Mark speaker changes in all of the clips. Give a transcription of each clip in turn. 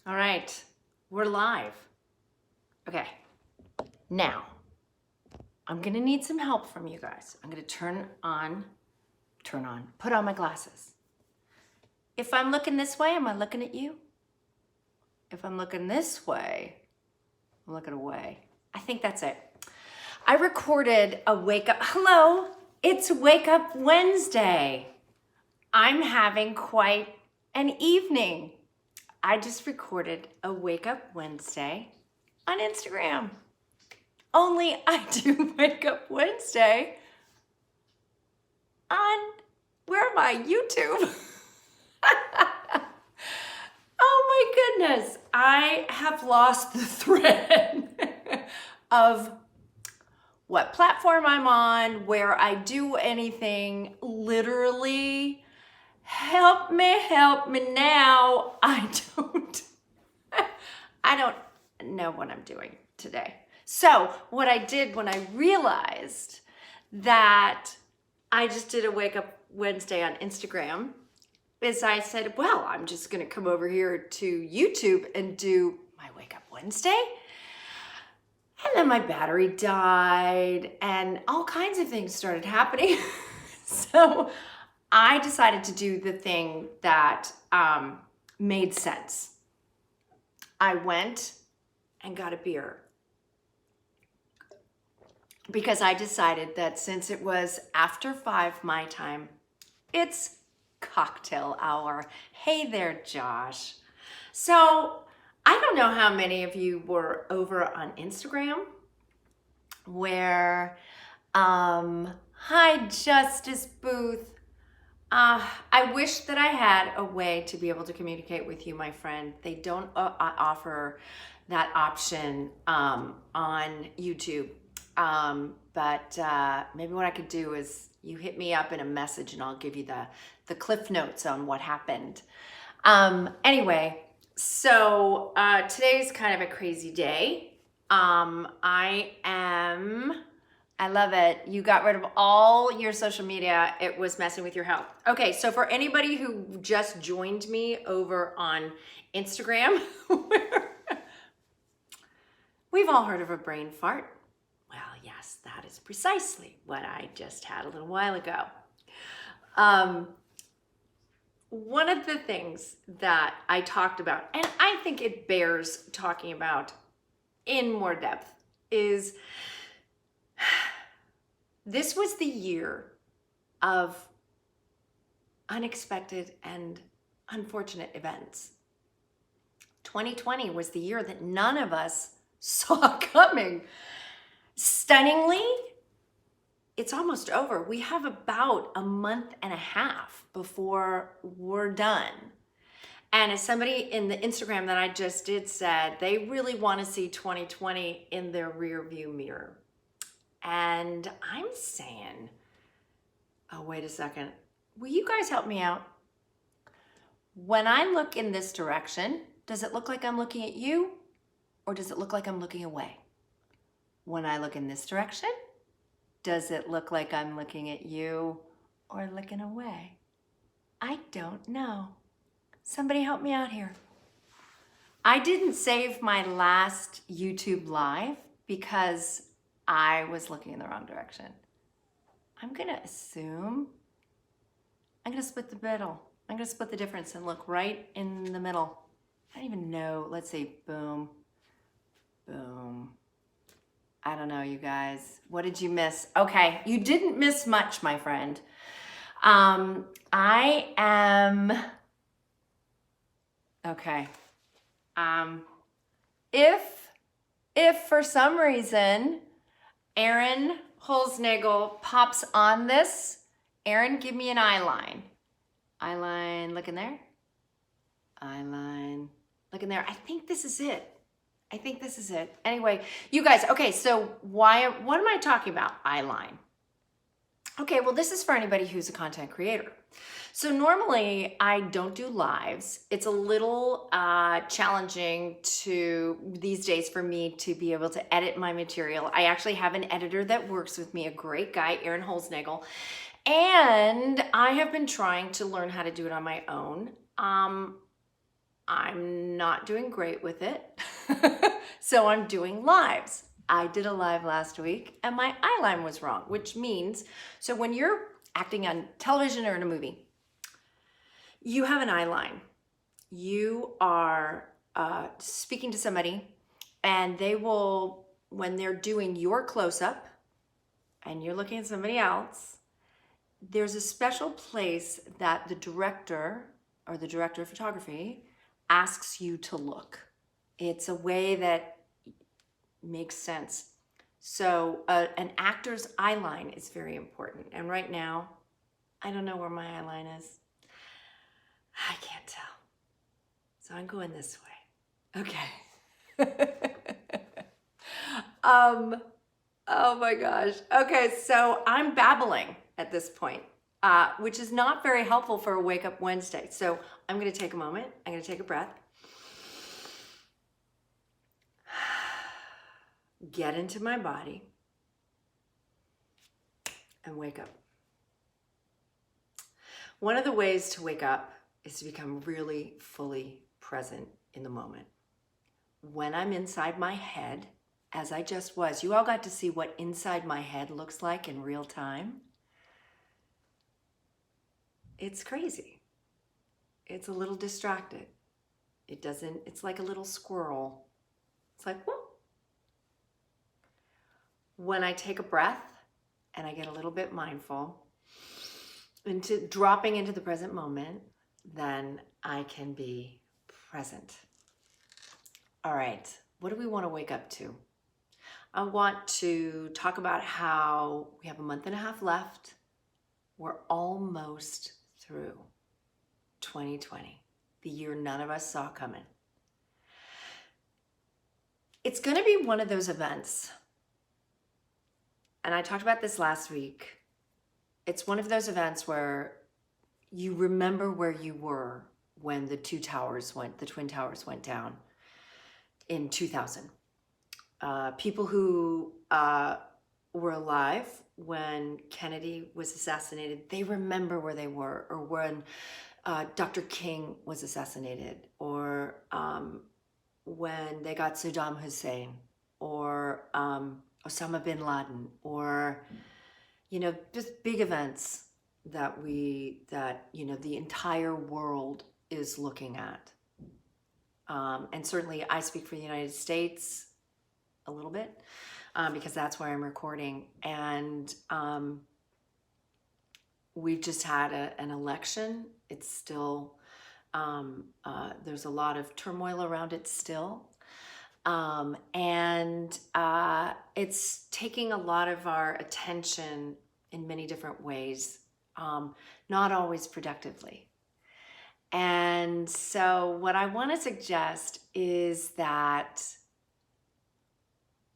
Speaker 1: All right, we're live. Okay, now I'm gonna need some help from you guys. I'm gonna put on my glasses. If I'm looking this way, am I looking at you? If I'm looking this way, I'm looking away. I think that's it. I recorded a wake up. Hello, it's Wake Up Wednesday. I'm having quite an evening. I just recorded a Wake Up Wednesday on Instagram. Only I do Wake Up Wednesday on, where am I? YouTube. Oh my goodness. I have lost the thread of what platform I'm on, where I do anything. Literally, help me now. I don't know what I'm doing today. So what I did when I realized that I just did a Wake Up Wednesday on Instagram is I said, well, I'm just gonna come over here to YouTube and do my Wake Up Wednesday. And then my battery died and all kinds of things started happening. So I decided to do the thing that made sense. I went and got a beer because I decided that since it was after 5 my time, it's cocktail hour. Hey there, Josh. So I don't know how many of you were over on Instagram where, hi, Justice Booth. I wish that I had a way to be able to communicate with you, my friend. They don't offer that option on YouTube. But maybe what I could do is you hit me up in a message and I'll give you the cliff notes on what happened. Anyway, so today's kind of a crazy day. I love it. You got rid of all your social media. It was messing with your health. Okay, so for anybody who just joined me over on Instagram, we've all heard of a brain fart. Well, yes, that is precisely what I just had a little while ago. One of the things that I talked about, and I think it bears talking about in more depth, is this was the year of unexpected and unfortunate events. 2020 was the year that none of us saw coming. Stunningly, it's almost over. We have about a month and a half before we're done. And as somebody in the Instagram that I just did said, they really want to see 2020 in their rear view mirror. And I'm saying, oh, wait a second. Will you guys help me out? When I look in this direction, does it look like I'm looking at you? Or does it look like I'm looking away? When I look in this direction, does it look like I'm looking at you or looking away? I don't know. Somebody help me out here. I didn't save my last YouTube live because I was looking in the wrong direction. I'm gonna assume, I'm gonna split the middle. I'm gonna split the difference and look right in the middle. I don't even know, let's see, boom, boom. I don't know, you guys. What did you miss? Okay, you didn't miss much, my friend. I am, okay. If for some reason Aaron Holznagel pops on this, Aaron, give me an eye line. Eye line, look in there. Eye line, look in there. I think this is it. Anyway, you guys, okay, so what am I talking about? Eye line. Okay, well, this is for anybody who's a content creator. So normally I don't do lives. It's a little challenging these days for me to be able to edit my material. I actually have an editor that works with me, a great guy, Aaron Holznagel. And I have been trying to learn how to do it on my own. I'm not doing great with it. So I'm doing lives. I did a live last week and my eye line was wrong, which means, so when you're acting on television or in a movie, you have an eye line. You are speaking to somebody and they will, when they're doing your close-up and you're looking at somebody else, there's a special place that the director or the director of photography asks you to look. It's a way that makes sense. So an actor's eye line is very important. And right now, I don't know where my eye line is. I can't tell. So I'm going this way. Okay. Oh my gosh. Okay, so I'm babbling at this point, which is not very helpful for a Wake Up Wednesday. So I'm going to take a moment. I'm going to take a breath. Get into my body and wake up. One of the ways to wake up is to become really fully present in the moment. When I'm inside my head, as I just was, you all got to see what inside my head looks like in real time. It's crazy. It's a little distracted. It's like a little squirrel. It's like, whoop. When I take a breath and I get a little bit mindful into dropping into the present moment, then I can be present. All right, what do we want to wake up to? I want to talk about how we have a month and a half left. We're almost through 2020, the year none of us saw coming. It's going to be one of those events, and I talked about this last week. It's one of those events where you remember where you were when the Twin Towers went down in 2000. People who were alive when Kennedy was assassinated, they remember where they were, or when Dr. King was assassinated, or when they got Saddam Hussein, or Osama bin Laden, or, just big events that the entire world is looking at. And certainly I speak for the United States a little bit, because that's where I'm recording. And we've just had an election. It's still, there's a lot of turmoil around it still. And it's taking a lot of our attention in many different ways, not always productively. And so what I want to suggest is that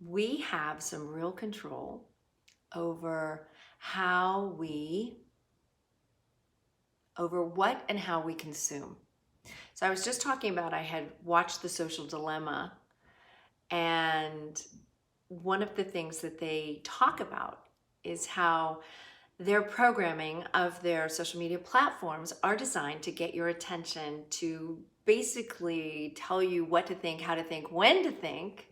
Speaker 1: we have some real control over what and how we consume. So I was just talking about, I had watched The Social Dilemma, and one of the things that they talk about is how their programming of their social media platforms are designed to get your attention, to basically tell you what to think, how to think, when to think,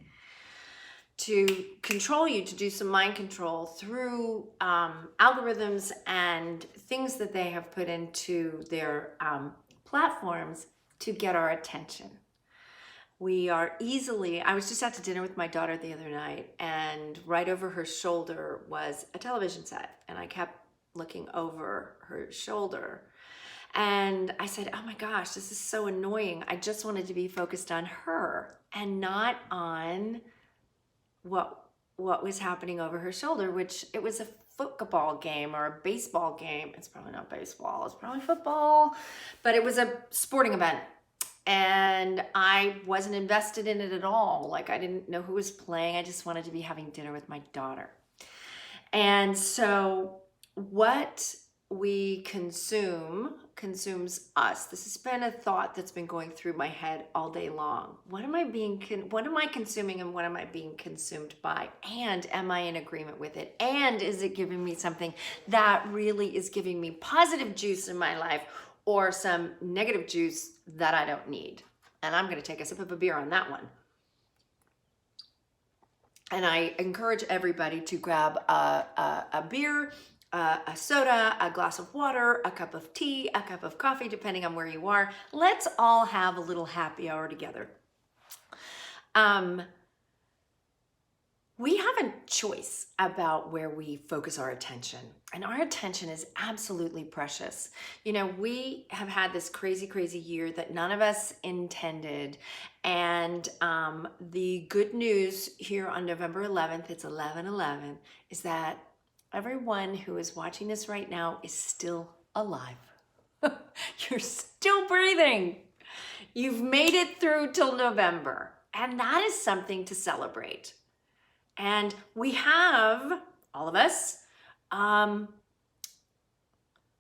Speaker 1: to control you, to do some mind control through algorithms and things that they have put into their platforms to get our attention. I was just out to dinner with my daughter the other night, and right over her shoulder was a television set, and I kept looking over her shoulder. And I said, oh my gosh, this is so annoying. I just wanted to be focused on her and not on what was happening over her shoulder, which it was a football game or a baseball game. It's probably not baseball, it's probably football, but it was a sporting event. And I wasn't invested in it at all. Like, I didn't know who was playing. I just wanted to be having dinner with my daughter. And so what we consumes us. This has been a thought that's been going through my head all day long. What am I consuming, and what am I being consumed by? And am I in agreement with it? And is it giving me something that really is giving me positive juice in my life, or some negative juice that I don't need? And I'm going to take a sip of a beer on that one. And I encourage everybody to grab a beer, a soda, a glass of water, a cup of tea, a cup of coffee, depending on where you are. Let's all have a little happy hour together. We have a choice about where we focus our attention, and our attention is absolutely precious. You know, we have had this crazy, crazy year that none of us intended. And the good news here on November 11th, it's 11/11, is that everyone who is watching this right now is still alive. You're still breathing. You've made it through till November, and that is something to celebrate. And we have, all of us,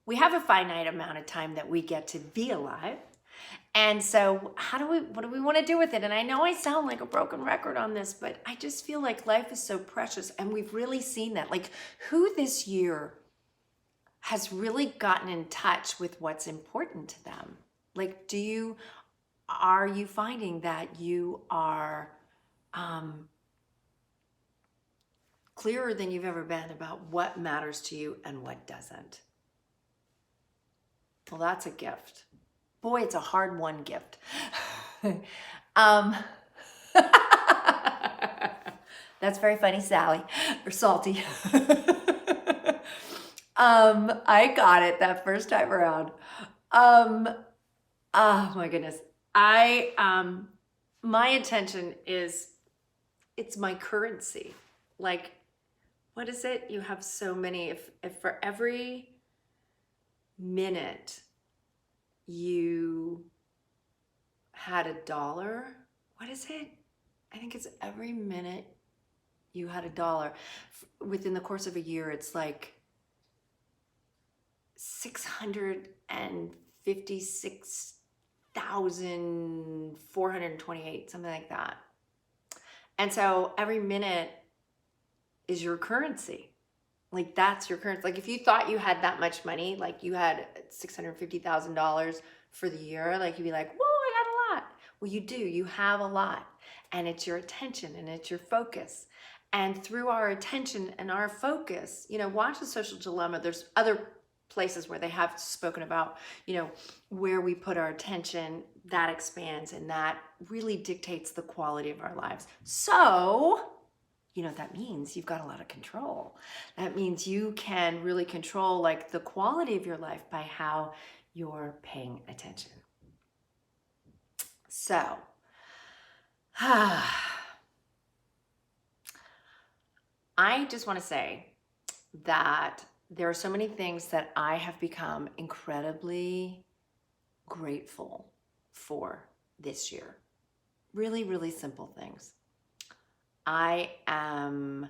Speaker 1: we have a finite amount of time that we get to be alive. And so what do we want to do with it? And I know I sound like a broken record on this, but I just feel like life is so precious. And we've really seen that. Like, who this year has really gotten in touch with what's important to them? Like, are you finding that you are clearer than you've ever been about what matters to you and what doesn't? Well, that's a gift. Boy, it's a hard-won gift. That's very funny, Sally, or Salty. I got it that first time around. Oh my goodness. My attention it's my currency. Like, what is it? You have so many, if for every minute you had $1, what is it? I think it's every minute you had $1. Within the course of a year, it's like 656,428, something like that. And so every minute is your currency. Like, that's your currency. Like, if you thought you had that much money, like you had $650,000 for the year, like you'd be like, whoa, I got a lot. Well, you do. You have a lot. And it's your attention and it's your focus. And through our attention and our focus, you know, watch The Social Dilemma. There's other places where they have spoken about, you know, where we put our attention, that expands, and that really dictates the quality of our lives. So, you know what that means? You've got a lot of control. That means you can really control, like, the quality of your life by how you're paying attention. So, I just want to say that there are so many things that I have become incredibly grateful for this year. Really, really simple things. I am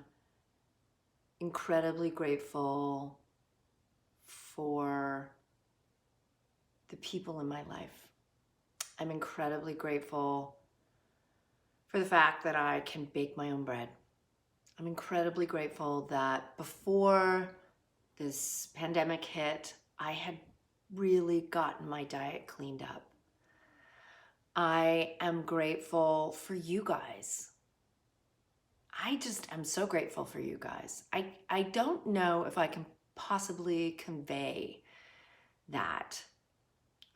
Speaker 1: incredibly grateful for the people in my life. I'm incredibly grateful for the fact that I can bake my own bread. I'm incredibly grateful that before this pandemic hit, I had really gotten my diet cleaned up. I am grateful for you guys. I just am so grateful for you guys. I don't know if I can possibly convey that.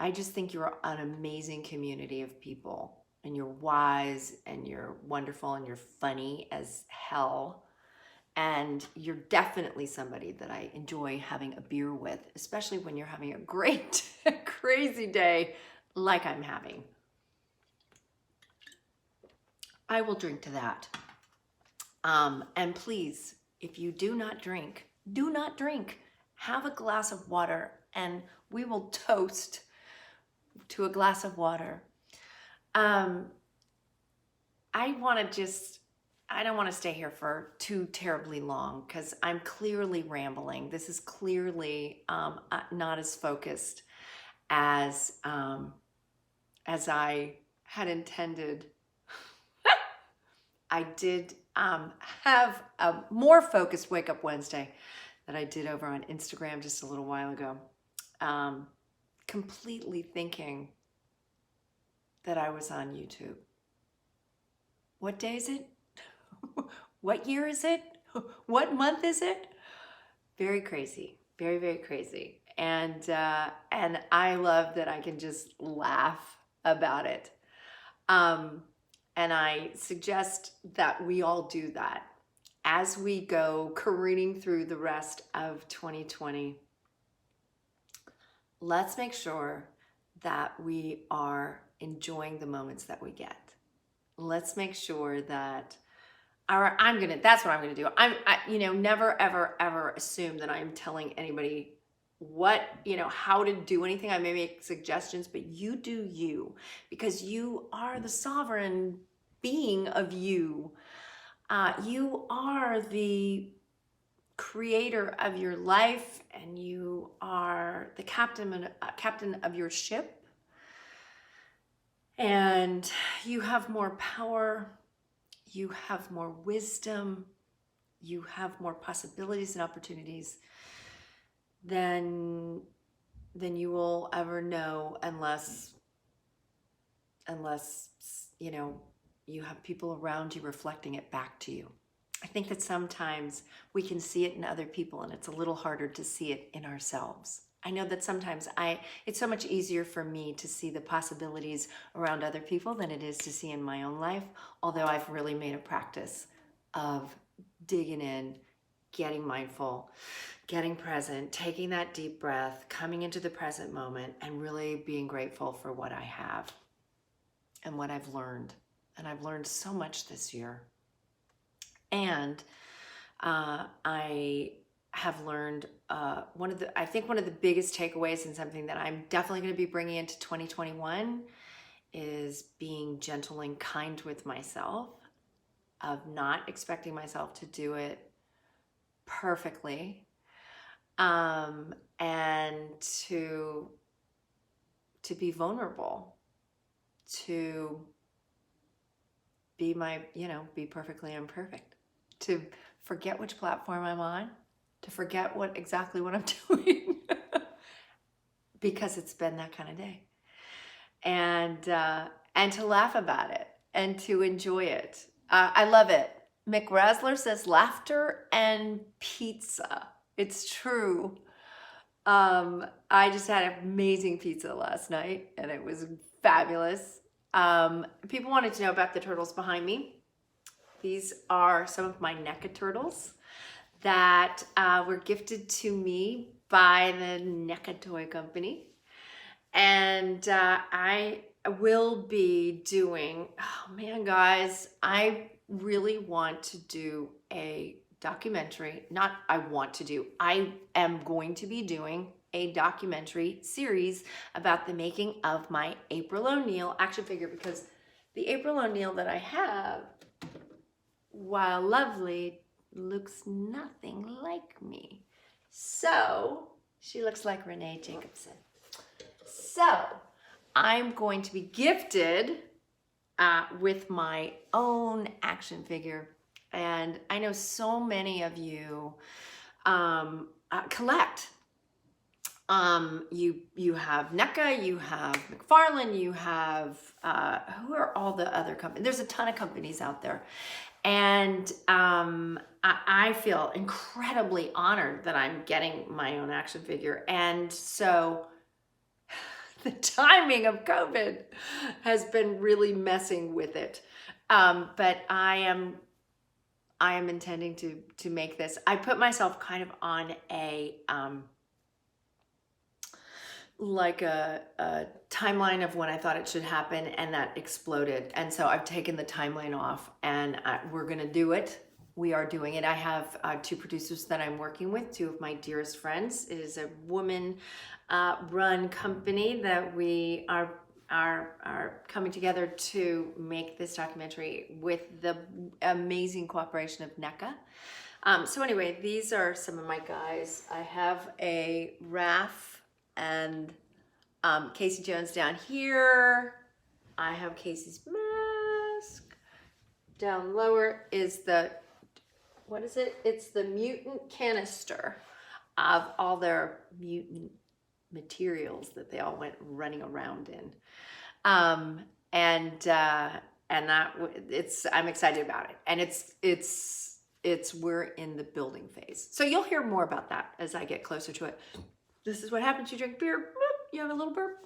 Speaker 1: I just think you're an amazing community of people, and you're wise, and you're wonderful, and you're funny as hell. And you're definitely somebody that I enjoy having a beer with, especially when you're having a great, crazy day like I'm having. I will drink to that. And please, if you do not drink, have a glass of water, and we will toast to a glass of water. I don't want to stay here for too terribly long because I'm clearly rambling. This is clearly not as focused as I had intended. I did have a more focused Wake Up Wednesday that I did over on Instagram just a little while ago. Completely thinking that I was on YouTube. What day is it? What year is it? What month is it? Very crazy, very, very crazy. And I love that I can just laugh about it. And I suggest that we all do that as we go careening through the rest of 2020. Let's make sure that we are enjoying the moments that we get. Let's make sure that that's what I'm gonna do. Never, ever, ever assume that I'm telling anybody how to do anything. I may make suggestions, but you do you, because you are the sovereign being of you. You are the creator of your life, and you are the captain of your ship. And you have more power, you have more wisdom, you have more possibilities and opportunities than you will ever know, unless you have people around you reflecting it back to you. I think that sometimes we can see it in other people, and it's a little harder to see it in ourselves. I know that sometimes it's so much easier for me to see the possibilities around other people than it is to see in my own life, although I've really made a practice of digging in, getting mindful, getting present, taking that deep breath, coming into the present moment, and really being grateful for what I have and what I've learned. And I've learned so much this year. And I have learned one of the biggest takeaways, and something that I'm definitely going to be bringing into 2021, is being gentle and kind with myself, of not expecting myself to do it perfectly, and to be vulnerable, to be be perfectly imperfect, to forget which platform I'm on, to forget exactly what I'm doing, because it's been that kind of day, and to laugh about it and to enjoy it. I love it. Mick Rasler says laughter and pizza. It's true. I just had amazing pizza last night, and it was fabulous. People wanted to know about the turtles behind me. These are some of my NECA turtles that were gifted to me by the NECA Toy Company. And I will be doing, oh man, guys, I really want to do a documentary. I am going to be doing a documentary series about the making of my April O'Neil action figure, because the April O'Neil that I have, while lovely, looks nothing like me. So she looks like Renee Jacobson. So I'm going to be gifted with my own action figure. And I know so many of you collect. You have NECA, you have McFarlane, you have, who are all the other companies? There's a ton of companies out there. And I feel incredibly honored that I'm getting my own action figure. And so the timing of COVID has been really messing with it. But I am intending to make this. I put myself kind of on a timeline of when I thought it should happen, and that exploded. And so I've taken the timeline off, and we're going to do it. We are doing it. I have two producers that I'm working with, two of my dearest friends. It is a woman run company that we are coming together to make this documentary with the amazing cooperation of NECA. So anyway, these are some of my guys. I have a Raph and Casey Jones down here. I have Casey's mask. Down lower is what is it? It's the mutant canister of all their mutant materials that they all went running around in. and I'm excited about it, and we're in the building phase. So you'll hear more about that as I get closer to it. This is what happens. You drink beer, boop, you have a little burp.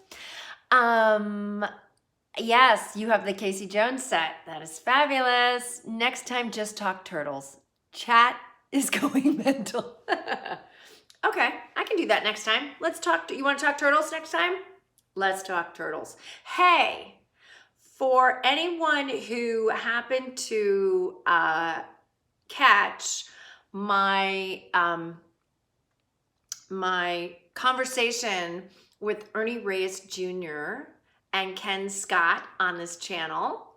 Speaker 1: Yes, you have the Casey Jones set. That is fabulous. Next time, just talk turtles. Chat is going mental. Okay, I can do that next time. Let's talk. You want to talk turtles next time? Let's talk turtles. Hey, for anyone who happened to catch my my conversation with Ernie Reyes Jr. and Ken Scott on this channel.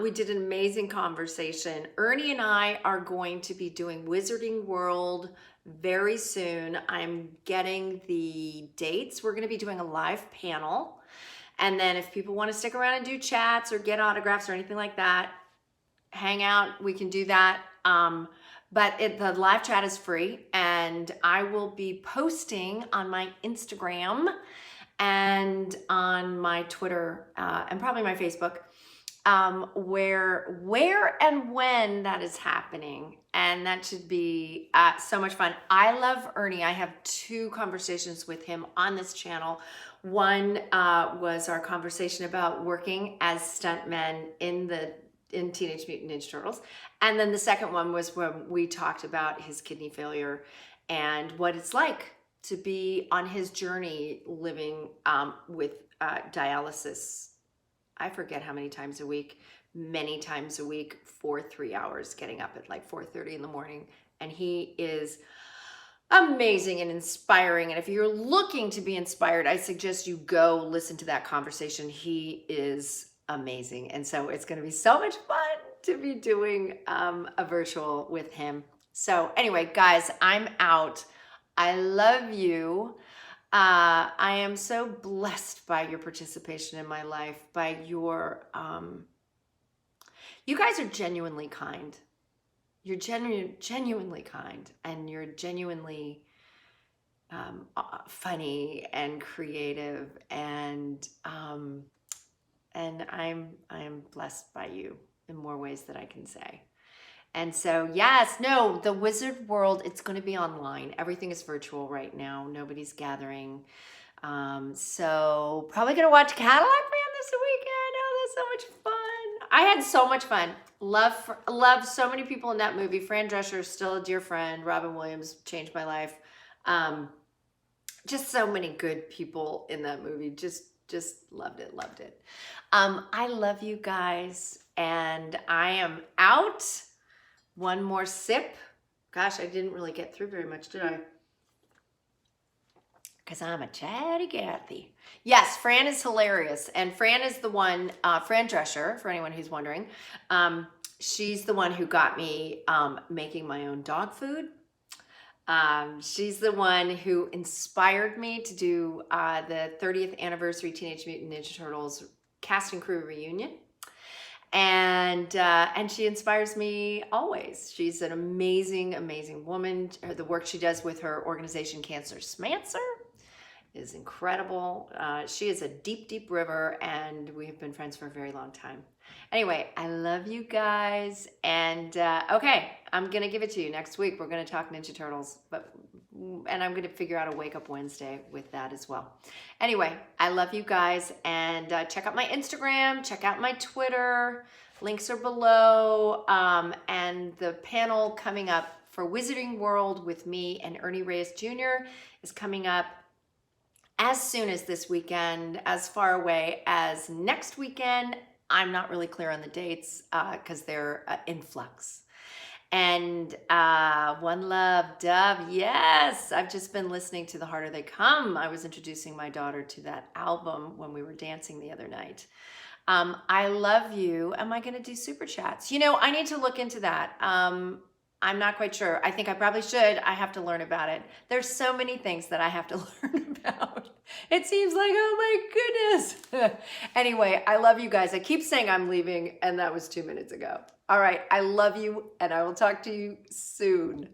Speaker 1: We did an amazing conversation. Ernie and I are going to be doing Wizarding World very soon. I'm getting the dates. We're going to be doing a live panel. And then if people want to stick around and do chats or get autographs or anything like that, hang out, we can do that. But the live chat is free, and I will be posting on my Instagram and on my Twitter and probably my Facebook where and when that is happening. And that should be so much fun. I love Ernie. I have 2 conversations with him on this channel. One was our conversation about working as stuntmen in Teenage Mutant Ninja Turtles. And then the second one was when we talked about his kidney failure and what it's like to be on his journey living with dialysis. I forget how many times a week, many times a week for 3 hours, getting up at like 4:30 in the morning. And he is amazing and inspiring. And if you're looking to be inspired, I suggest you go listen to that conversation. He is amazing. And so it's going to be so much fun to be doing a virtual with him. So anyway, guys, I'm out. I love you. I am so blessed by your participation in my life, by your, you guys are genuinely kind. You're genuinely kind, and you're genuinely funny and creative, and I'm blessed by you in more ways that I can say. And so, yes, no, the Wizard World, it's going to be online. Everything is virtual right now. Nobody's gathering. So probably going to watch Cadillac Man this weekend. Oh, that's so much fun. I had so much fun. Love so many people in that movie. Fran Drescher is still a dear friend. Robin Williams changed my life. Just so many good people in that movie. Just loved it. I love you guys, and I am out. One more sip. Gosh, I didn't really get through very much, did I? Because I'm a chatty Cathy. Yes, Fran is hilarious. And Fran is the one, Fran Drescher, for anyone who's wondering. She's the one who got me making my own dog food. She's the one who inspired me to do the 30th anniversary Teenage Mutant Ninja Turtles cast and crew reunion. And she inspires me always. She's an amazing woman. The work she does with her organization, Cancer Smancer, is incredible. She is a deep river, and we have been friends for a very long time. Anyway, I love you guys. And okay, I'm going to give it to you next week. We're going to talk Ninja Turtles, and I'm going to figure out a Wake Up Wednesday with that as well. Anyway, I love you guys, and check out my Instagram, check out my Twitter. Links are below, and the panel coming up for Wizarding World with me and Ernie Reyes Jr. is coming up as soon as this weekend, as far away as next weekend. I'm not really clear on the dates because they're in flux. And One Love, Dove, yes. I've just been listening to The Harder They Come. I was introducing my daughter to that album when we were dancing the other night. I love you. Am I going to do super chats? You know, I need to look into that. I'm not quite sure. I think I probably should. I have to learn about it. There's so many things that I have to learn about. It seems like, oh my goodness. Anyway, I love you guys. I keep saying I'm leaving, and that was 2 minutes ago. All right. I love you, and I will talk to you soon.